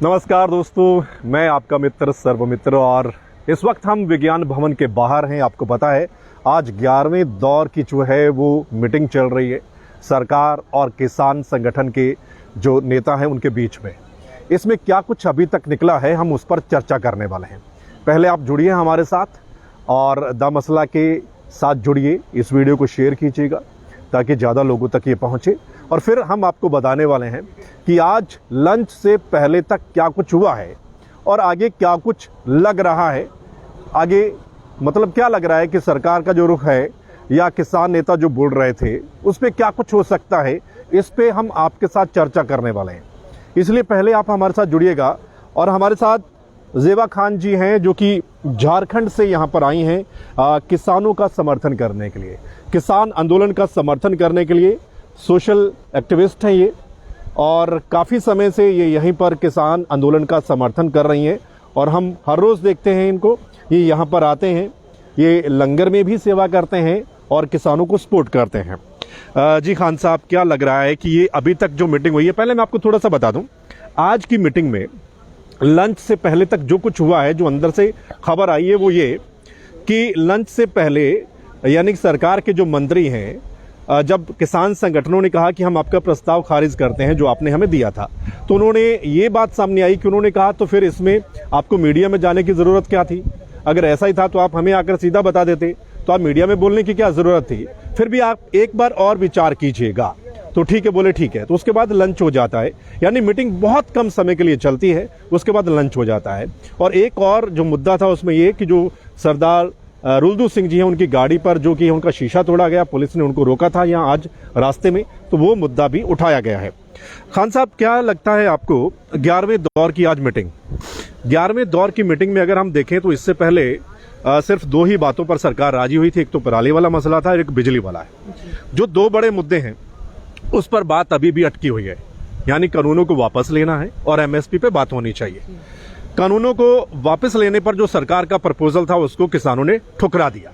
नमस्कार दोस्तों, मैं आपका मित्र सर्वमित्र और इस वक्त हम विज्ञान भवन के बाहर हैं। आपको पता है आज 11वें दौर की जो है वो मीटिंग चल रही है सरकार और किसान संगठन के जो नेता हैं उनके बीच में। इसमें क्या कुछ अभी तक निकला है, हम उस पर चर्चा करने वाले हैं। पहले आप जुड़िए हमारे साथ और द मसला के साथ जुड़िए, इस वीडियो को शेयर कीजिएगा ताकि ज़्यादा लोगों तक ये पहुँचे। और फिर हम आपको बताने वाले हैं कि आज लंच से पहले तक क्या कुछ हुआ है और आगे क्या कुछ लग रहा है। आगे मतलब क्या लग रहा है कि सरकार का जो रुख है या किसान नेता जो बोल रहे थे उस पर क्या कुछ हो सकता है, इस पे हम आपके साथ चर्चा करने वाले हैं। इसलिए पहले आप हमारे साथ जुड़िएगा। और हमारे साथ ज़ेबा खान जी हैं जो कि झारखंड से यहाँ पर आई हैं किसानों का समर्थन करने के लिए, किसान आंदोलन का समर्थन करने के लिए। सोशल एक्टिविस्ट हैं ये और काफ़ी समय से ये यहीं पर किसान आंदोलन का समर्थन कर रही हैं और हम हर रोज़ देखते हैं इनको, ये यहाँ पर आते हैं, ये लंगर में भी सेवा करते हैं और किसानों को सपोर्ट करते हैं। जी खान साहब, क्या लग रहा है कि ये अभी तक जो मीटिंग हुई है, पहले मैं आपको थोड़ा सा बता दूं, आज की मीटिंग में लंच से पहले तक जो कुछ हुआ है, जो अंदर से खबर आई है वो ये कि लंच से पहले यानी सरकार के जो मंत्री हैं, जब किसान संगठनों ने कहा कि हम आपका प्रस्ताव खारिज करते हैं जो आपने हमें दिया था, तो उन्होंने ये बात सामने आई कि उन्होंने कहा तो फिर इसमें आपको मीडिया में जाने की ज़रूरत क्या थी? अगर ऐसा ही था तो आप हमें आकर सीधा बता देते, तो आप मीडिया में बोलने की क्या ज़रूरत थी? फिर भी आप एक बार और विचार कीजिएगा। तो ठीक है, बोले ठीक है। तो उसके बाद लंच हो जाता है, यानी मीटिंग बहुत कम समय के लिए चलती है, उसके बाद लंच हो जाता है। और एक और जो मुद्दा था उसमें ये कि जो सरदार रुलदू सिंह जी हैं, उनकी गाड़ी पर जो कि उनका शीशा तोड़ा गया, पुलिस ने उनको रोका था यहाँ आज रास्ते में, तो वो मुद्दा भी उठाया गया है। खान साहब, क्या लगता है आपको 11वें दौर की आज मीटिंग, 11वें दौर की मीटिंग में अगर हम देखें तो इससे पहले सिर्फ दो ही बातों पर सरकार राजी हुई थी, एक तो पराली वाला मसला था, एक बिजली वाला है। जो दो बड़े मुद्दे हैं उस पर बात अभी भी अटकी हुई है, यानी कानूनों को वापस लेना है और एमएसपी पे बात होनी चाहिए। कानूनों को वापस लेने पर जो सरकार का प्रपोजल था उसको किसानों ने ठुकरा दिया।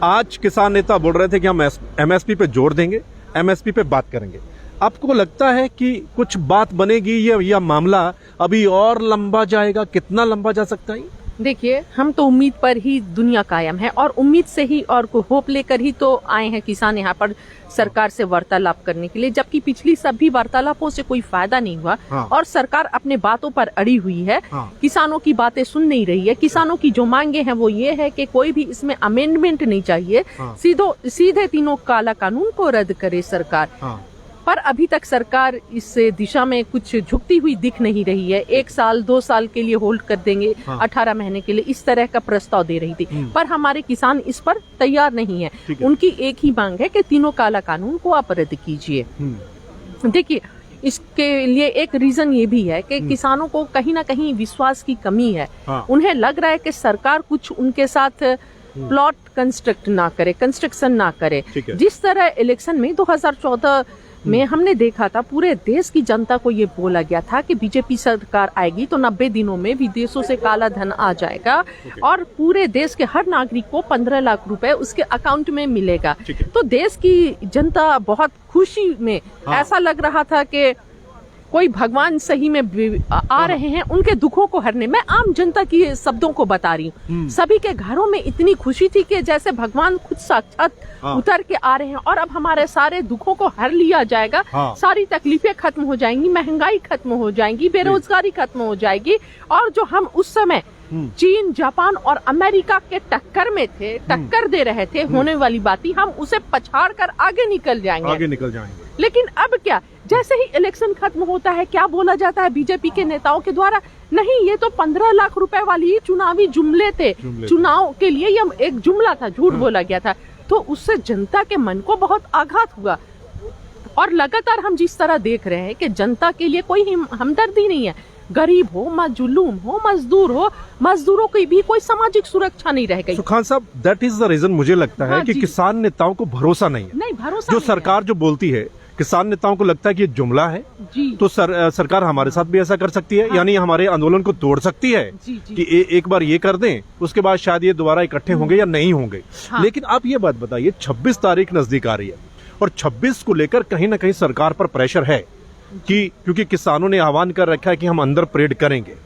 आज किसान नेता बोल रहे थे कि हम एमएसपी पे जोर देंगे, एमएसपी पे बात करेंगे। आपको लगता है कि कुछ बात बनेगी या मामला अभी और लंबा जाएगा? कितना लंबा जा सकता है? देखिए, हम तो उम्मीद पर ही दुनिया कायम है और उम्मीद से ही और को होप लेकर ही तो आए हैं किसान यहाँ पर सरकार से वार्तालाप करने के लिए, जबकि पिछली सभी वार्तालापों से कोई फायदा नहीं हुआ। हाँ। और सरकार अपने बातों पर अड़ी हुई है। हाँ। किसानों की बातें सुन नहीं रही है। किसानों की जो मांगे हैं वो ये है कि कोई भी इसमें अमेंडमेंट नहीं चाहिए। हाँ। सीधे तीनों काला कानून को रद्द करे सरकार। हाँ। पर अभी तक सरकार इस दिशा में कुछ झुकती हुई दिख नहीं रही है। 1 साल 2 साल के लिए होल्ड कर देंगे। हाँ। 18 महीने के लिए इस तरह का प्रस्ताव दे रही थी, पर हमारे किसान इस पर तैयार नहीं है। उनकी एक ही मांग है कि तीनों काला कानून को आप रद्द कीजिए। देखिए, इसके लिए एक रीजन ये भी है कि किसानों को कहीं ना कहीं विश्वास की कमी है। हाँ। उन्हें लग रहा है कि सरकार कुछ उनके साथ प्लॉट कंस्ट्रक्शन ना करे। जिस तरह इलेक्शन में 2014 में हमने देखा था, पूरे देश की जनता को ये बोला गया था कि बीजेपी सरकार आएगी तो 90 दिनों में विदेशों से काला धन आ जाएगा और पूरे देश के हर नागरिक को 15 लाख रुपए उसके अकाउंट में मिलेगा। तो देश की जनता बहुत खुशी में, ऐसा लग रहा था कि कोई भगवान सही में आ रहे हैं उनके दुखों को हरने। मैं आम जनता की शब्दों को बता रही हूँ। सभी के घरों में इतनी खुशी थी कि जैसे भगवान खुद साक्षात उतर के आ रहे हैं और अब हमारे सारे दुखों को हर लिया जाएगा। सारी तकलीफें खत्म हो जाएंगी, महंगाई खत्म हो जाएंगी, बेरोजगारी खत्म हो जाएगी। और जो हम उस समय चीन, जापान और अमेरिका के टक्कर में थे, टक्कर दे रहे थे होने वाली बातें, हम उसे पछाड़ कर आगे निकल जाएंगे। लेकिन अब क्या, जैसे ही इलेक्शन खत्म होता है, क्या बोला जाता है बीजेपी के नेताओं के द्वारा? नहीं, ये तो 15 लाख रुपए वाली चुनावी जुमले थे। चुनाव के लिए ये एक जुमला था, झूठ बोला गया था। तो उससे जनता के मन को बहुत आघात हुआ। और लगातार हम जिस तरह देख रहे हैं कि जनता के लिए कोई हमदर्दी नहीं है। गरीब हो, मजलूम हो, मजदूर हो, मजदूरों की भी कोई सामाजिक सुरक्षा नहीं रह गई। खान साहब, दैट इज द रीजन मुझे लगता है कि किसान नेताओं को भरोसा नहीं है। भरोसा जो सरकार जो बोलती है, किसान नेताओं को लगता है कि ये जुमला है जी। तो सरकार हमारे साथ भी ऐसा कर सकती है। हाँ। यानी हमारे आंदोलन को तोड़ सकती है जी। कि एक बार ये कर दें, उसके बाद शायद ये दोबारा इकट्ठे होंगे या नहीं होंगे। हाँ। लेकिन आप ये बात बताइए, 26 तारीख नजदीक आ रही है और 26 को लेकर कहीं ना कहीं सरकार पर प्रेशर है कि क्योंकि किसानों ने आह्वान कर रखा है कि हम अंदर परेड करेंगे।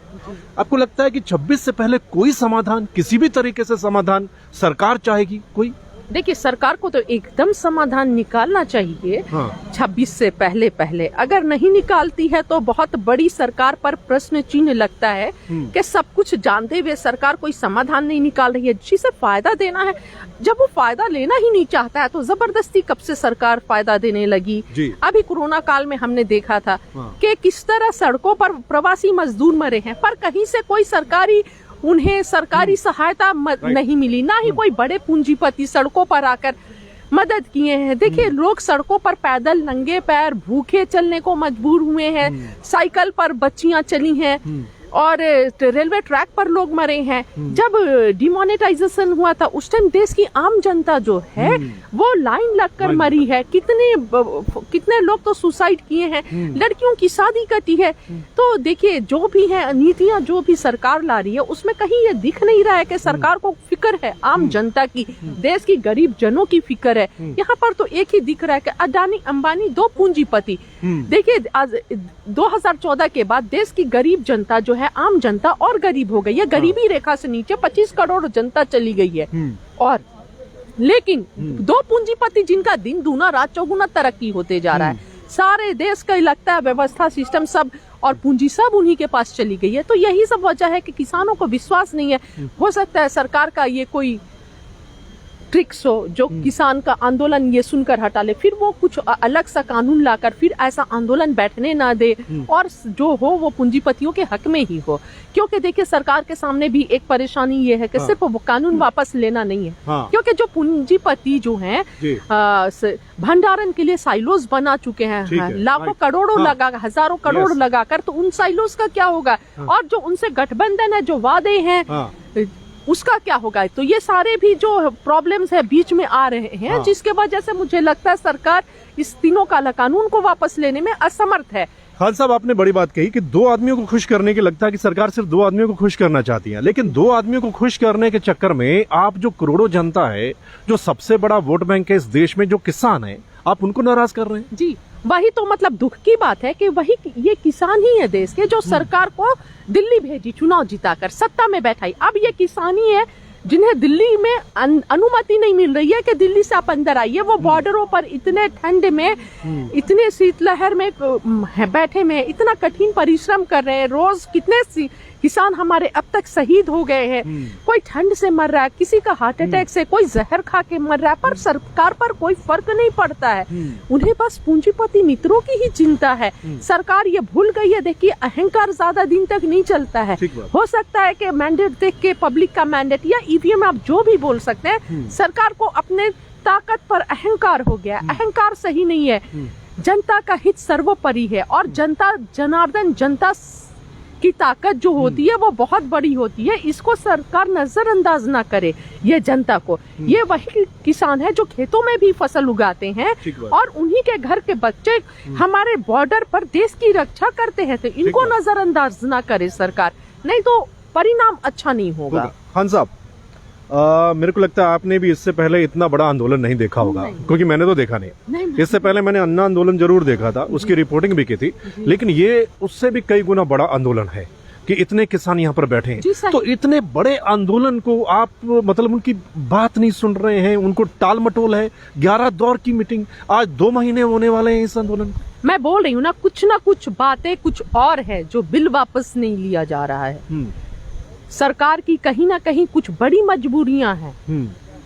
आपको लगता है कि 26 से पहले कोई समाधान, किसी भी तरीके से समाधान सरकार चाहेगी कोई? देखिए, सरकार को तो एकदम समाधान निकालना चाहिए। हाँ। 26 से पहले अगर नहीं निकालती है तो बहुत बड़ी सरकार पर प्रश्न चिन्ह लगता है कि सब कुछ जानते हुए सरकार कोई समाधान नहीं निकाल रही है। जिसे फायदा देना है, जब वो फायदा लेना ही नहीं चाहता है तो जबरदस्ती कब से सरकार फायदा देने लगी। अभी कोरोना काल में हमने देखा था कि किस तरह सड़कों पर प्रवासी मजदूर मरे हैं, पर कहीं से कोई उन्हें सरकारी सहायता नहीं मिली, ना ही कोई बड़े पूंजीपति सड़कों पर आकर मदद किए हैं। देखिए, लोग सड़कों पर पैदल नंगे पैर भूखे चलने को मजबूर हुए हैं, साइकिल पर बच्चियां चली हैं और रेलवे ट्रैक पर लोग मरे हैं। जब डिमोनेटाइजेशन हुआ था उस टाइम देश की आम जनता जो है वो लाइन लगकर मरी है। कितने लोग तो सुसाइड किए हैं, लड़कियों की शादी करती है। तो देखिए, जो भी है नीतियां जो भी सरकार ला रही है उसमें कहीं ये दिख नहीं रहा है कि सरकार को फिक्र है आम जनता की, देश की गरीब जनों की फिक्र है। यहाँ पर तो एक ही दिख रहा है कि अडानी अंबानी दो पूंजीपति। देखिए, आज 2014 के बाद देश की गरीब जनता जो है, आम जनता और गरीब हो गई है। गरीबी रेखा से नीचे 25 करोड़ जनता चली गई है। और लेकिन दो पूंजीपति जिनका दिन दूना रात चौगुना तरक्की होते जा रहा है। सारे देश का लगता है व्यवस्था, सिस्टम सब और पूंजी सब उन्हीं के पास चली गई है। तो यही सब वजह है कि किसानों को विश्वास नहीं है। हो सकता है सरकार का ये कोई ट्रिक्स हो जो किसान का आंदोलन ये सुनकर हटा ले, फिर वो कुछ अलग सा कानून लाकर फिर ऐसा आंदोलन बैठने ना दे और जो हो वो पूंजीपतियों के हक में ही हो। क्योंकि देखिए, सरकार के सामने भी एक परेशानी ये है कि सिर्फ वो कानून वापस लेना नहीं है। क्योंकि जो पूंजीपति जो हैं भंडारण के लिए साइलोज बना चुके हैं, लाखों करोड़ों लगा, हजारों करोड़ लगाकर, तो उन साइलोज का क्या होगा? और जो उनसे गठबंधन है, जो वादे हैं, उसका क्या होगा? तो ये सारे भी जो प्रॉब्लम्स है बीच में आ रहे हैं, जिसके वजह से मुझे लगता है सरकार इस तीनों काला कानून को वापस लेने में असमर्थ है। खान साहब, आपने बड़ी बात कही कि दो आदमियों को खुश करने के लगता है कि सरकार सिर्फ दो आदमियों को खुश करना चाहती है, लेकिन दो आदमियों को खुश करने के चक्कर में आप जो करोड़ों जनता है, जो सबसे बड़ा वोट बैंक है इस देश में, जो किसान है, आप उनको नाराज कर रहे हैं। जी, वही तो मतलब दुख की बात है कि वही ये किसान ही है देश के जो सरकार को दिल्ली भेजी, चुनाव जिताकर सत्ता में बैठाई। अब ये किसान ही है जिन्हें दिल्ली में अनुमति नहीं मिल रही है कि दिल्ली से आप अंदर आइए। वो बॉर्डरों पर इतने ठंड में, इतने शीतलहर में बैठे में इतना कठिन परिश्रम कर रहे हैं। रोज कितने किसान हमारे अब तक शहीद हो गए हैं। कोई ठंड से मर रहा है, किसी का हार्ट अटैक से, कोई जहर खा के मर रहा है, पर सरकार पर कोई फर्क नहीं पड़ता है। उन्हें बस पूंजीपति मित्रों की ही चिंता है। सरकार ये भूल गई है। देखिए, अहंकार ज्यादा दिन तक नहीं चलता है। हो सकता है कि मैंडेट देख के, पब्लिक का मैंडेट या ईवीएम आप जो भी बोल सकते हैं, सरकार को अपने ताकत पर अहंकार हो गया। अहंकार सही नहीं है। जनता का हित सर्वोपरि है और जनता जनार्दन, जनता की ताकत जो होती है वो बहुत बड़ी होती है। इसको सरकार नजरअंदाज ना करे। ये जनता को, ये वही किसान है जो खेतों में भी फसल उगाते हैं और उन्हीं के घर के बच्चे हमारे बॉर्डर पर देश की रक्षा करते हैं। तो इनको नजरअंदाज ना करे सरकार, नहीं तो परिणाम अच्छा नहीं होगा। खान साहब, मेरे को लगता है आपने भी इससे पहले इतना बड़ा आंदोलन नहीं देखा होगा, क्योंकि मैंने तो देखा नहीं। इससे पहले मैंने अन्ना आंदोलन जरूर देखा था, उसकी रिपोर्टिंग भी की थी, लेकिन ये उससे भी कई गुना बड़ा आंदोलन है कि इतने किसान यहाँ पर बैठे हैं। तो इतने बड़े आंदोलन को आप मतलब उनकी बात नहीं सुन रहे हैं, उनको टाल मटोल है। 11 दौर की मीटिंग, आज 2 महीने होने वाले हैं इस आंदोलन। मैं बोल रही हूँ ना, कुछ बातें कुछ और है जो बिल वापस नहीं लिया जा रहा है। सरकार की कहीं ना कहीं कुछ बड़ी मजबूरियां हैं।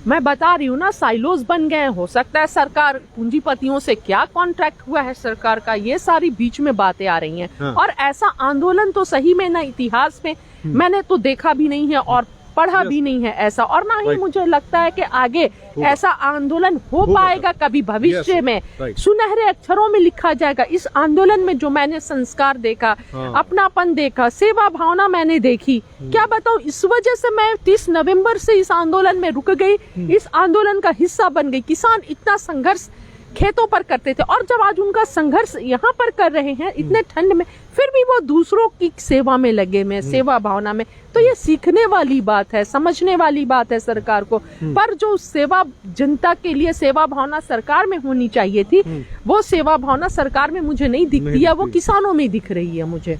मैं बता रही हूँ ना, साइलोज बन गए। हो सकता है सरकार पूंजीपतियों से क्या कॉन्ट्रैक्ट हुआ है सरकार का, ये सारी बीच में बातें आ रही हैं। और ऐसा आंदोलन तो सही में ना इतिहास में मैंने तो देखा भी नहीं है और पढ़ा भी नहीं है ऐसा, और ना ही मुझे लगता है कि आगे ऐसा आंदोलन हो पाएगा कभी भविष्य में। सुनहरे अक्षरों में लिखा जाएगा। इस आंदोलन में जो मैंने संस्कार देखा, अपनापन देखा, सेवा भावना मैंने देखी, क्या बताऊं, इस वजह से मैं 30 नवंबर से इस आंदोलन में रुक गई, इस आंदोलन का हिस्सा बन गई। किसान इतना संघर्ष खेतों पर करते थे, और जब आज उनका संघर्ष यहाँ पर कर रहे हैं इतने ठंड में, फिर भी वो दूसरों की सेवा में लगे में, सेवा भावना में। तो ये सीखने वाली बात है, समझने वाली बात है सरकार को। पर जो सेवा जनता के लिए सेवा भावना सरकार में होनी चाहिए थी, वो सेवा भावना सरकार में मुझे नहीं दिखती है, वो किसानों में दिख रही है मुझे।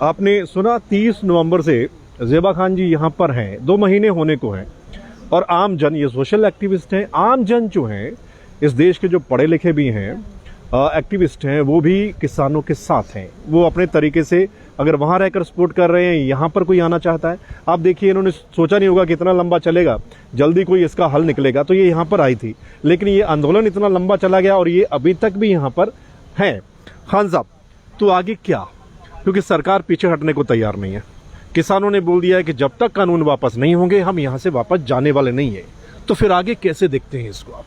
आपने सुना 30 नवंबर से ज़ेबा खान जी यहाँ पर हैं, 2 महीने होने को हैं, और आम जन, ये सोशल एक्टिविस्ट हैं, आम जन जो हैं इस देश के, जो पढ़े लिखे भी हैं एक्टिविस्ट हैं, वो भी किसानों के साथ हैं। वो अपने तरीके से अगर वहाँ रहकर सपोर्ट कर रहे हैं, यहाँ पर कोई आना चाहता है, आप देखिए इन्होंने सोचा नहीं होगा कितना लंबा चलेगा, जल्दी कोई इसका हल निकलेगा, तो ये यहाँ पर आई थी। लेकिन ये आंदोलन इतना लंबा चला गया और ये अभी तक भी यहाँ पर है। खान साहब, तो आगे क्या? क्योंकि सरकार पीछे हटने को तैयार नहीं है। किसानों ने बोल दिया है कि जब तक कानून वापस नहीं होंगे हम यहाँ से वापस जाने वाले नहीं है। तो फिर आगे कैसे देखते हैं इसको आप?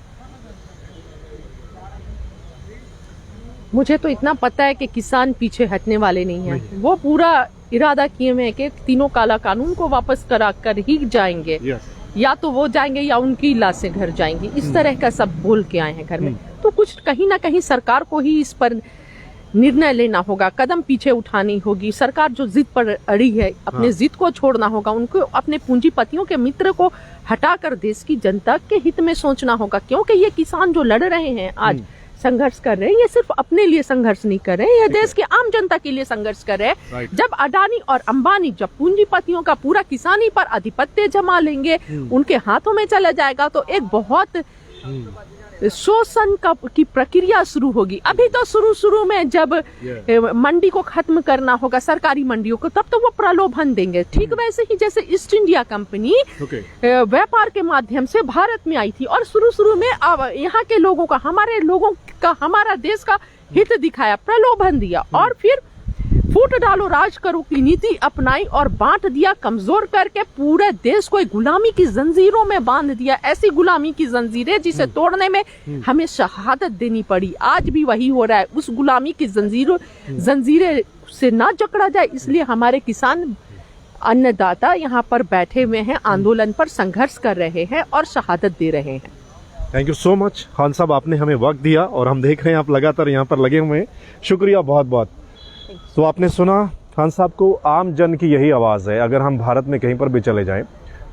मुझे तो इतना पता है कि किसान पीछे हटने वाले नहीं हैं। वो पूरा इरादा किए हुए हैं कि तीनों काला कानून को वापस करा कर ही जाएंगे। या तो वो जाएंगे या उनकी लाशें घर जाएंगी, इस तरह का सब बोल के आए हैं घर में। तो कुछ कहीं ना कहीं सरकार को ही इस पर निर्णय लेना होगा, कदम पीछे उठानी होगी। सरकार जो जिद पर अड़ी है, अपने जिद को छोड़ना होगा, उनको अपने पूंजीपतियों के मित्र को हटाकर देश की जनता के हित में सोचना होगा। क्योंकि ये किसान जो लड़ रहे हैं, आज संघर्ष कर रहे हैं, ये सिर्फ अपने लिए संघर्ष नहीं कर रहे हैं, ये देश के आम जनता के लिए संघर्ष कर रहे हैं। जब अडानी और अंबानी, जब पूंजीपतियों का पूरा किसानी पर आधिपत्य जमा लेंगे, उनके हाथों में चला जाएगा, तो एक बहुत शोषण की प्रक्रिया शुरू होगी। अभी तो शुरू में जब मंडी को खत्म करना होगा, सरकारी मंडियों को, तब तो वो प्रलोभन देंगे। ठीक वैसे ही जैसे ईस्ट इंडिया कंपनी व्यापार के माध्यम से भारत में आई थी, और शुरू में अब यहाँ के लोगों का, हमारे लोगों का, हमारा देश का हित दिखाया, प्रलोभन दिया, और फिर फूट डालो राज करो की नीति अपनाई और बांट दिया, कमजोर करके पूरे देश को गुलामी की जंजीरों में बांध दिया। ऐसी गुलामी की जंजीरें जिसे तोड़ने में हमें शहादत देनी पड़ी। आज भी वही हो रहा है। उस गुलामी की जंजीरें से ना जकड़ा जाए, इसलिए हमारे किसान अन्नदाता यहाँ पर बैठे हुए हैं, आंदोलन पर संघर्ष कर रहे हैं और शहादत दे रहे हैं। Thank you so much Khan साहब, आपने हमें वक्त दिया और हम देख रहे हैं आप लगातार यहाँ पर लगे हुए हैं। शुक्रिया बहुत बहुत। तो आपने सुना खान साहब को, आम जन की यही आवाज़ है। अगर हम भारत में कहीं पर भी चले जाएं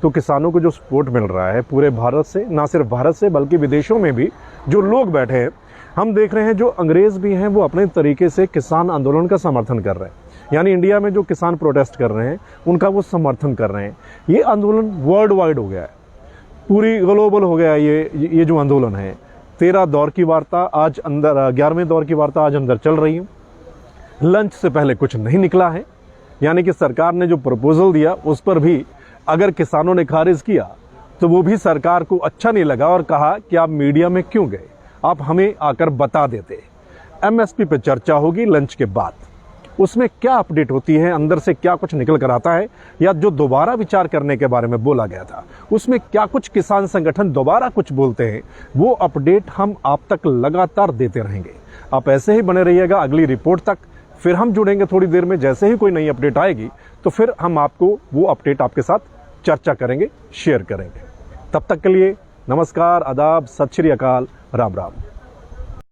तो किसानों को जो सपोर्ट मिल रहा है पूरे भारत से, ना सिर्फ भारत से बल्कि विदेशों में भी जो लोग बैठे हैं, हम देख रहे हैं जो अंग्रेज़ भी हैं वो अपने तरीके से किसान आंदोलन का समर्थन कर रहे हैं। यानी इंडिया में जो किसान प्रोटेस्ट कर रहे हैं उनका वो समर्थन कर रहे हैं। ये आंदोलन वर्ल्ड वाइड हो गया है, पूरी ग्लोबल हो गया है। ये जो आंदोलन है, 13 दौर की वार्ता आज अंदर, 11वें दौर की वार्ता आज अंदर चल रही है। लंच से पहले कुछ नहीं निकला है, यानी कि सरकार ने जो प्रपोजल दिया उस पर भी अगर किसानों ने खारिज किया तो वो भी सरकार को अच्छा नहीं लगा और कहा कि आप मीडिया में क्यों गए, आप हमें आकर बता देते। एमएसपी पे चर्चा होगी लंच के बाद, उसमें क्या अपडेट होती है, अंदर से क्या कुछ निकल कर आता है, या जो दोबारा विचार करने के बारे में बोला गया था उसमें क्या कुछ किसान संगठन दोबारा कुछ बोलते हैं, वो अपडेट हम आप तक लगातार देते रहेंगे। आप ऐसे ही बने रहिएगा अगली रिपोर्ट तक। फिर हम जुड़ेंगे थोड़ी देर में, जैसे ही कोई नई अपडेट आएगी तो फिर हम आपको वो अपडेट आपके साथ चर्चा करेंगे, शेयर करेंगे। तब तक के लिए नमस्कार, आदाब, सत श्री अकाल, राम राम।